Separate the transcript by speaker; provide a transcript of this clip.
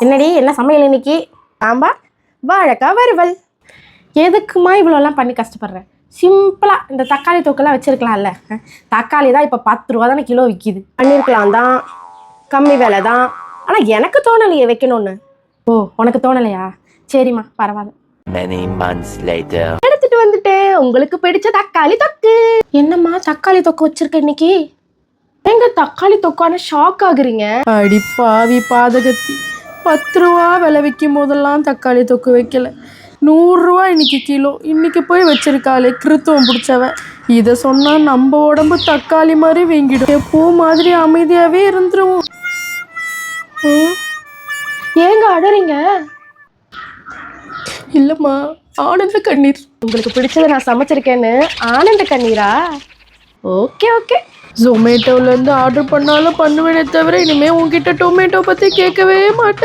Speaker 1: என்னடி என்ன சமையல் இன்னைக்கு? சாம்பார், வாழைக்காய் வறுவல். எதுக்குமா இவ்வளோலாம் பண்ணி கஷ்டப்படுறேன்? சிம்பிளாக இந்த தக்காளி தொக்கெல்லாம் வச்சுருக்கலாம்ல. தக்காளி தான் இப்போ 10 ரூபா தானே கிலோ விற்கிது. பண்ணியிருக்கலாம் தான், கம்மி விலை தான். ஆனால் எனக்கு தோணலையே வைக்கணும்னு. ஓ, உனக்கு தோணலையா? சரிம்மா, பரவாயில்ல.
Speaker 2: Many months later.
Speaker 1: எடுத்துட்டு வந்துட்டேன் உங்களுக்கு பிடிச்ச தக்காளி தொக்கு. என்னம்மா தக்காளி தொக்கு வச்சிருக்க இன்னைக்கு? எங்க தக்காளி தொக்கான ஷாக் ஆகுறீங்க? அடி பாவி பாதகத்தி, 10 ரூபா விலை விற்கும் போதெல்லாம் தக்காளி தொக்கு வைக்கல, 100 ரூபா இன்னைக்கு கிலோ. இன்னைக்கு போய் வச்சிருக்காளே கிருத்துவம் பிடிச்சவ. இதை சொன்னா நம்ம உடம்பு தக்காளி மாதிரி வீங்கிடும். பூ மாதிரி அமைதியாவே இருந்துருவோம். ஏங்க அழறீங்க? இல்லம்மா, ஆனந்த கண்ணீர். உங்களுக்கு பிடிச்சதை நான் சமைச்சிருக்கேன்னு ஆனந்த கண்ணீரா? Okay okay. ஜொமேட்டோலேருந்து ஆர்டர் பண்ணாலும் பண்ணுவேனே தவிர இனிமேல் உங்ககிட்ட டொமேட்டோ பற்றி கேட்கவே மாட்டேன்.